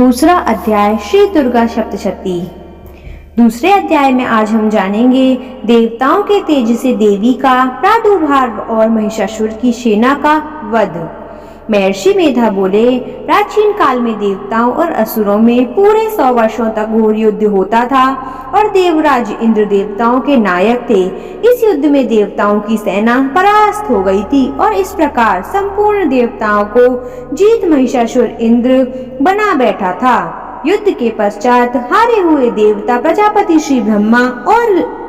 दूसरा अध्याय श्री दुर्गा सप्तशती। दूसरे अध्याय में आज हम जानेंगे देवताओं के तेज से देवी का प्रादुर्भाव और महिषासुर की सेना का वध। महर्षि मेधा बोले, प्राचीन काल में देवताओं और असुरों में पूरे 100 वर्षों तक घोर युद्ध होता था और देवराज इंद्र देवताओं के नायक थे। इस युद्ध में देवताओं की सेना परास्त हो गई थी और इस प्रकार संपूर्ण देवताओं को जीत महिषासुर इंद्र बना बैठा था। युद्ध के पश्चात हारे हुए देवता प्रजापति श्री ब्रह्मा और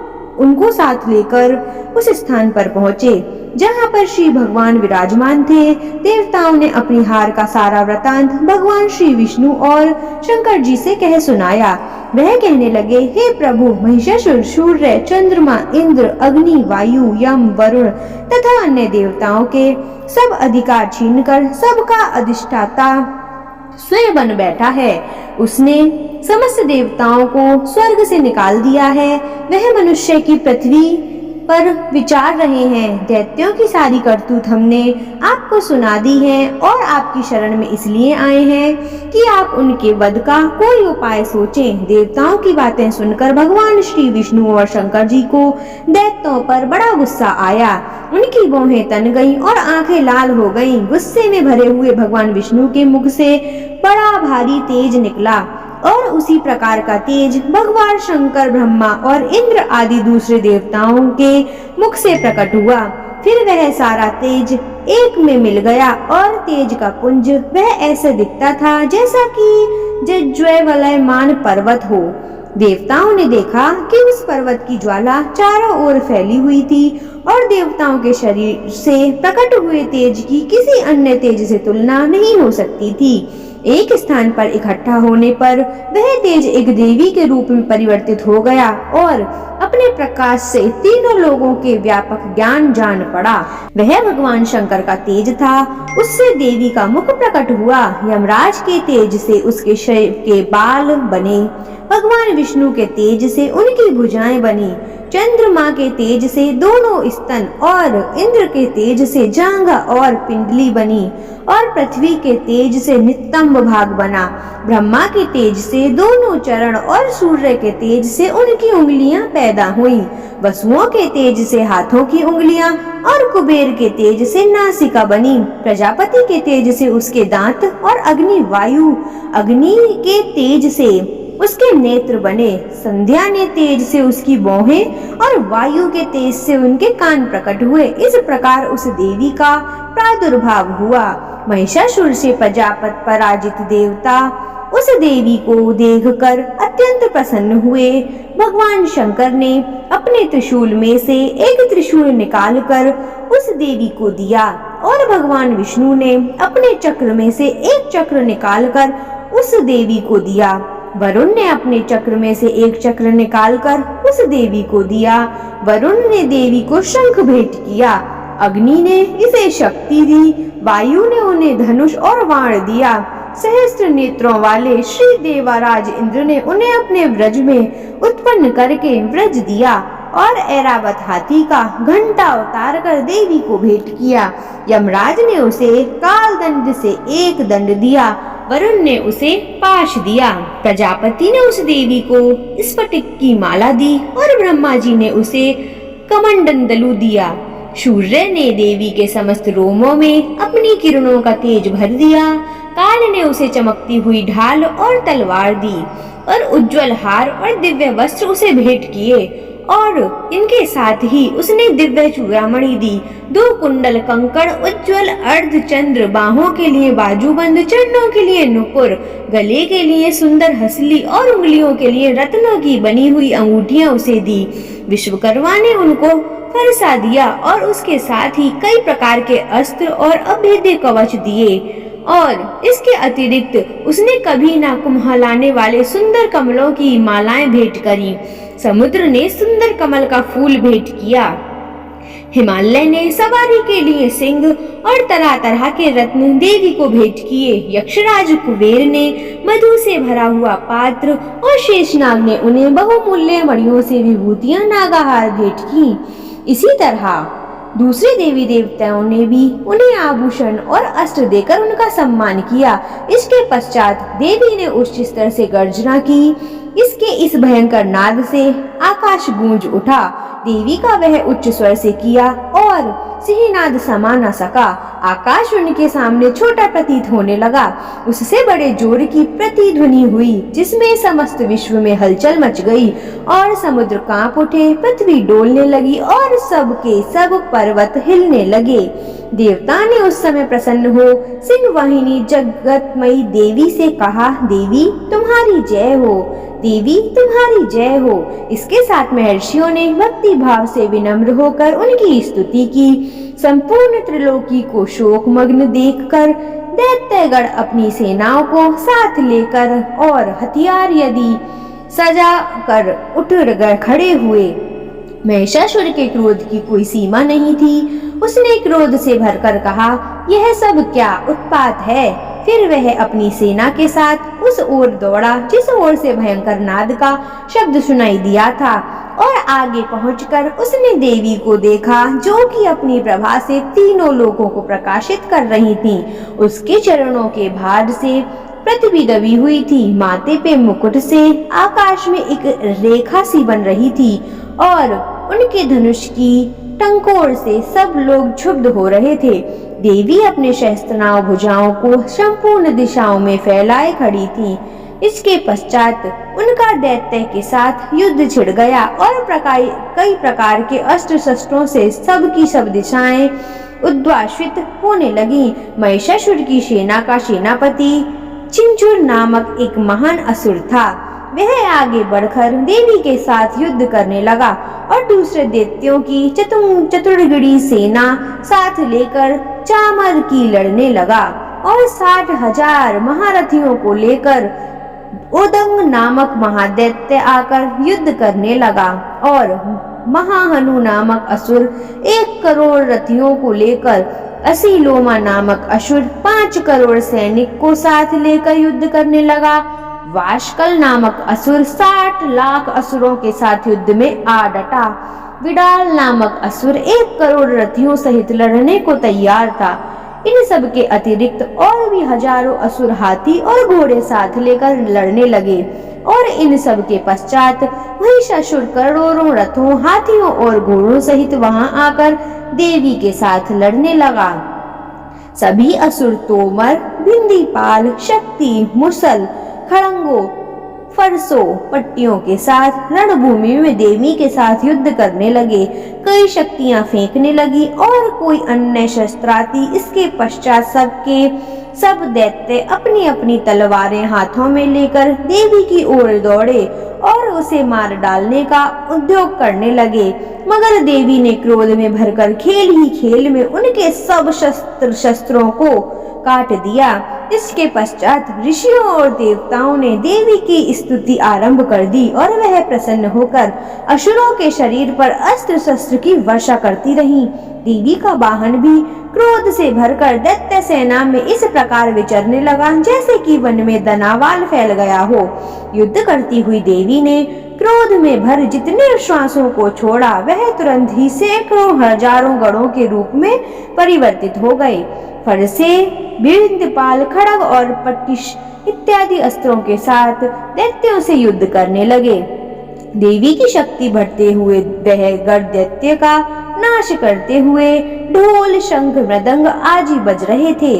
उनको साथ लेकर उस स्थान पर पहुँचे जहाँ पर श्री भगवान विराजमान थे। देवताओं ने अपनी हार का सारा वृतांत भगवान श्री विष्णु और शंकर जी से कह सुनाया। वह कहने लगे, हे प्रभु, महिषासुर सूर्य, चंद्रमा, इंद्र, अग्नि, वायु, यम, वरुण तथा अन्य देवताओं के सब अधिकार छीनकर सबका अधिष्ठाता स्वयं बन बैठा है। उसने समस्त देवताओं को स्वर्ग से निकाल दिया है। वह मनुष्य की पृथ्वी पर विचार रहे हैं। दैत्यों की सारी करतूत हमने आपको सुना दी है और आपकी शरण में इसलिए आए हैं कि आप उनके वध का कोई उपाय सोचें। देवताओं की बातें सुनकर भगवान श्री विष्णु और शंकर जी को दैत्यों पर बड़ा गुस्सा आया। उनकी भौहें तन गईं और आंखें लाल हो गईं। गुस्से में भरे हुए भगवान विष्णु के मुख से बड़ा भारी तेज निकला और उसी प्रकार का तेज भगवान शंकर, ब्रह्मा और इंद्र आदि दूसरे देवताओं के मुख से प्रकट हुआ। फिर वह सारा तेज एक में मिल गया और तेज का पुंज वह ऐसे दिखता था जैसा कि ज्वालायमान पर्वत हो। देवताओं ने देखा कि उस पर्वत की ज्वाला चारों ओर फैली हुई थी और देवताओं के शरीर से प्रकट हुए तेज की किसी अन्य तेज से तुलना नहीं हो सकती थी। एक स्थान पर इकट्ठा होने पर वह तेज एक देवी के रूप में परिवर्तित हो गया और अपने प्रकाश से तीनों लोगों के व्यापक ज्ञान जान पड़ा। वह भगवान शंकर का तेज था। उससे देवी का मुख प्रकट हुआ। यमराज के तेज से उसके शरीर के बाल बने। भगवान विष्णु के तेज से उनकी भुजाएं बनी। चंद्रमा के तेज से दोनों स्तन और इंद्र के तेज से जांघा और पिंडली बनी और पृथ्वी के तेज से नितंब भाग बना। ब्रह्मा के तेज से दोनों चरण और सूर्य के तेज से उनकी उंगलियां पैदा हुई। वसुओं के तेज से हाथों की उंगलियां और कुबेर के तेज से नासिका बनी। प्रजापति के तेज से उसके दांत और अग्नि के तेज से उसके नेत्र बने। संध्या ने तेज से उसकी भौहें और वायु के तेज से उनके कान प्रकट हुए। इस प्रकार उस देवी का प्रादुर्भाव हुआ। महिषासुर से प्रजापति पराजित देवता उस देवी को देखकर अत्यंत प्रसन्न हुए। भगवान शंकर ने अपने त्रिशूल में से एक त्रिशूल निकालकर उस देवी को दिया और भगवान विष्णु ने अपने चक्र में से एक चक्र निकालकर उस देवी को दिया। वरुण ने अपने चक्र में से एक चक्र निकालकर उस देवी को दिया। वरुण ने देवी को शंख भेंट किया। अग्नि ने इसे शक्ति दी। वायु ने उन्हें धनुष और बाण दिया। सहस्त्र नेत्रों वाले श्री देवराज इंद्र ने उन्हें अपने व्रज में उत्पन्न करके व्रज दिया और ऐरावत हाथी का घंटा उतार कर देवी को भेंट किया। यमराज ने उसे काल दंड से एक दंड दिया। वरुण ने उसे पाश दिया। प्रजापति ने उस देवी को स्फटिक की माला दी और ब्रह्मा जी ने उसे कमंडलू दिया। सूर्य ने देवी के समस्त रोमों में अपनी किरणों का तेज भर दिया। काल ने उसे चमकती हुई ढाल और तलवार दी और उज्जवल हार और दिव्य वस्त्र उसे भेंट किए और इनके साथ ही उसने दिव्य चूड़ामणि दी। 2 कुंडल कंकड़, उज्जवल अर्धचंद्र, बाहों के लिए बाजूबंद, चरणों के लिए नुपुर, गले के लिए सुंदर हसली और उंगलियों के लिए रत्नों की बनी हुई अंगूठियां उसे दी। विश्वकर्मा ने उनको फरसा दिया और उसके साथ ही कई प्रकार के अस्त्र और अभेद्य कवच दिए और इसके अतिरिक्त उसने कभी ना कुम्हलाने वाले सुंदर कमलों की मालाएं भेंट करी। समुद्र ने सुंदर कमल का फूल भेंट किया। हिमालय ने सवारी के लिए सिंह और तरह तरह के रत्न देवी को भेंट किए। यक्षराज कुबेर ने मधु से भरा हुआ पात्र और शेषनाग ने उन्हें बहुमूल्य मणियों से विभूतियां नागाहार भेंट की। इसी तरह दूसरे देवी देवताओं ने भी उन्हें आभूषण और अस्त्र देकर उनका सम्मान किया। इसके पश्चात देवी ने उच्च स्तर से गर्जना की। इसके इस भयंकर नाद से आकाश गूंज उठा। देवी का वह उच्च स्वर से किया और सिंहनाद समा न सका। आकाश उनके सामने छोटा प्रतीत होने लगा। उससे बड़े जोर की प्रतिध्वनि हुई, जिसमें समस्त विश्व में हलचल मच गई और समुद्र कांप उठे, पृथ्वी डोलने लगी और सब के सब पर्वत हिलने लगे। देवता ने उस समय प्रसन्न हो सिंह वाहिनी जगतमयी देवी से कहा, देवी तुम्हारी जय हो, देवी तुम्हारी जय हो। इसके साथ महर्षियों ने भक्ति भाव से विनम्र होकर उनकी स्तुति की। संपूर्ण त्रिलोकी को शोकमग्न देखकर दैत्यगण अपनी सेनाओं को साथ लेकर और हथियार यदि सजा कर उठ खड़े हुए। महिषासुर के क्रोध की कोई सीमा नहीं थी। उसने क्रोध से भरकर कहा, यह सब क्या उत्पात है। फिर वह अपनी सेना के साथ उस ओर दौड़ा जिस ओर से भयंकर नाद का शब्द सुनाई दिया था और आगे पहुंचकर उसने देवी को देखा, जो कि अपनी प्रभा से तीनों लोगों को प्रकाशित कर रही थी। उसके चरणों के भार से पृथ्वी दबी हुई थी। माथे पे मुकुट से आकाश में एक रेखा सी बन रही थी और उनके धनुष की टंकोर से सब लोग क्षुब्ध हो रहे थे। देवी अपने सहस्त्रनाव भुजाओं को संपूर्ण दिशाओं में फैलाए खड़ी थी। इसके पश्चात उनका दैत्य के साथ युद्ध छिड़ गया और कई प्रकार के अस्त्र शस्त्रों से सब की सब दिशाएं उद्वासित होने लगी। महिषासुर की सेना का सेनापति चिंचुर नामक एक महान असुर था। वह आगे बढ़कर देवी के साथ युद्ध करने लगा और दूसरे दैत्यों की चतुर्गड़ी सेना साथ लेकर चामर की लड़ने लगा और 60,000 महारथियों को लेकर उदंग नामक महादैत्य आकर युद्ध करने लगा और महाहनु नामक असुर 1 करोड़ रथियों को लेकर असीलोमा नामक असुर 5 करोड़ सैनिक को साथ लेकर युद्ध करने लगा। वाशकल नामक असुर 60 लाख असुरों के साथ युद्ध में आ डटा। विडाल नामक असुर 1 करोड़ रथियों सहित लड़ने को तैयार था। इन सब के अतिरिक्त और भी हजारों असुर हाथी और घोड़े साथ लेकर लड़ने लगे और इन सब के पश्चात महिषासुर करोड़ों रथों, हाथियों और घोड़ों सहित वहां आकर देवी के साथ लड़ने लगा। सभी असुर तोमर, भिंदीपाल, शक्ति, मुसल, खड़ंगों, फरसों, पट्टियों के साथ रणभूमि में देवी के साथ युद्ध करने लगे। कई शक्तियां फेंकने लगी और कोई अन्य शस्त्राती। इसके पश्चात सब दैत्य अपनी अपनी तलवारें हाथों में लेकर देवी की ओर दौड़े और उसे मार डालने का उद्योग करने लगे। मगर देवी ने क्रोध में भरकर खेल ही खेल में उनके सब शस्त्रों को काट दिया। इसके पश्चात ऋषियों और देवताओं ने देवी की स्तुति आरंभ कर दी और वह प्रसन्न होकर असुरों के शरीर पर अस्त्र शस्त्र की वर्षा करती रही। देवी का वाहन भी क्रोध से भरकर दैत्य सेना में इस प्रकार विचरने लगा जैसे कि वन में दनावाल फैल गया हो। युद्ध करती हुई देवी ने क्रोध में भर जितने श्वासों को छोड़ा वह तुरंत ही सैकड़ों हजारों गणों के रूप में परिवर्तित हो गए। फरसे, भिंदीपाल, खड़ग और पट्टिश इत्यादि अस्त्रों के साथ दैत्यों से युद्ध करने लगे। देवी की शक्ति बढ़ते हुए वह गढ़ दैत्य का नाश करते हुए ढोल, शंख, मृदंग आदि बज रहे थे।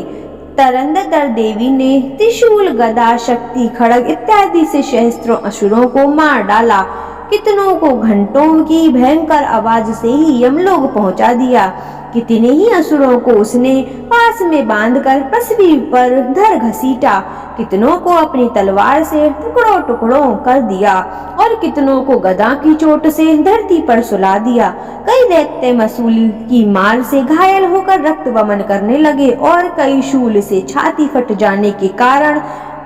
तरंदतर देवी ने त्रिशूल, गदा, शक्ति, खड़ग इत्यादि से सहस्त्रों असुरों को मार डाला। कितनों को घंटों की भयंकर आवाज से ही यमलोक पहुंचा दिया। कितने ही असुरों को उसने पास में बांधकर पृथ्वी पर धर घसीटा। कितनों को अपनी तलवार से टुकड़ों टुकड़ों कर दिया और कितनों को गदा की चोट से धरती पर सुला दिया। कई दैत्य मसूल की मार से घायल होकर रक्त वमन करने लगे और कई शूल से छाती फट जाने के कारण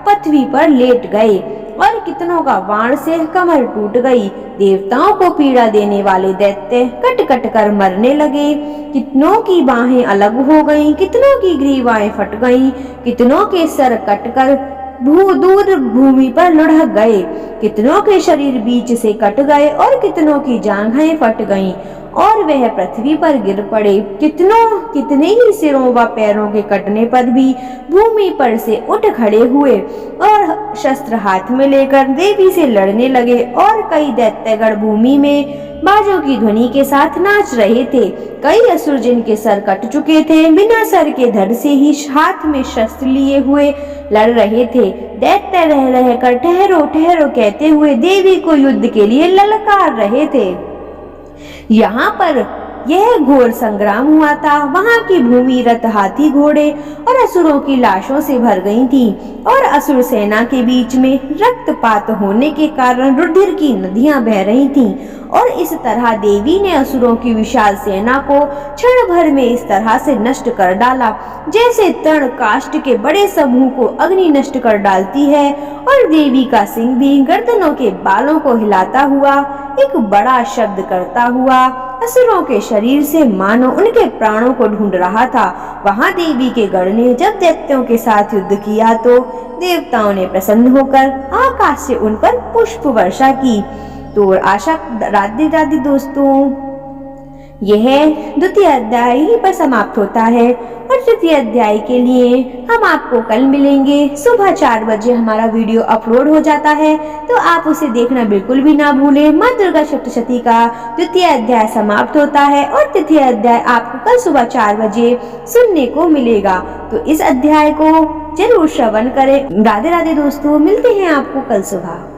पृथ्वी पर लेट गए और कितनों का बाण से कमर टूट गई। देवताओं को पीड़ा देने वाले दैत्य कट कट कर मरने लगे। कितनों की बाहें अलग हो गईं, कितनों की ग्रीवाएं फट गईं, कितनों के सर कटकर दूर भूमि पर लुढ़क गए। कितनों के शरीर बीच से कट गए और कितनों की जांघें फट गईं और वह पृथ्वी पर गिर पड़े। कितने ही सिरों व पैरों के कटने पर भी भूमि पर से उठ खड़े हुए और शस्त्र हाथ में लेकर देवी से लड़ने लगे और कई दैत्यगण भूमि में बाजों की ध्वनि के साथ नाच रहे थे। कई असुर जिनके सर कट चुके थे बिना सर के धड़ से ही हाथ में शस्त्र लिए हुए लड़ रहे थे। दैत्य रह रहकर ठहरो ठहरो कहते हुए देवी को युद्ध के लिए ललकार रहे थे। यहाँ पर यह घोर संग्राम हुआ था। वहाँ की भूमि रथ, हाथी, घोड़े और असुरों की लाशों से भर गई थी और असुर सेना के बीच में रक्तपात होने के कारण रुधिर की नदियां बह रही थीं। और इस तरह देवी ने असुरों की विशाल सेना को क्षण भर में इस तरह से नष्ट कर डाला जैसे तृण काष्ठ के बड़े समूह को अग्नि नष्ट कर डालती है। और देवी का सिंह भी गर्दनों के बालों को हिलाता हुआ एक बड़ा शब्द करता हुआ असुरों के शरीर से मानो उनके प्राणों को ढूंढ रहा था। वहां देवी के गण ने जब दैत्यों के साथ युद्ध किया तो देवताओं ने प्रसन्न होकर आकाश से उन पर पुष्प वर्षा की। तो आशा राधे राधे दोस्तों, यह द्वितीय अध्याय यहीं पर समाप्त होता है और तृतीय अध्याय के लिए हम आपको कल मिलेंगे। सुबह 4 बजे हमारा वीडियो अपलोड हो जाता है तो आप उसे देखना बिल्कुल भी ना भूलें। माँ दुर्गा सप्तशती का द्वितीय अध्याय समाप्त होता है और तृतीय अध्याय आपको कल सुबह 4 बजे सुनने को मिलेगा। तो इस अध्याय को जरूर श्रवण करें। राधे राधे दोस्तों, मिलते हैं आपको कल सुबह।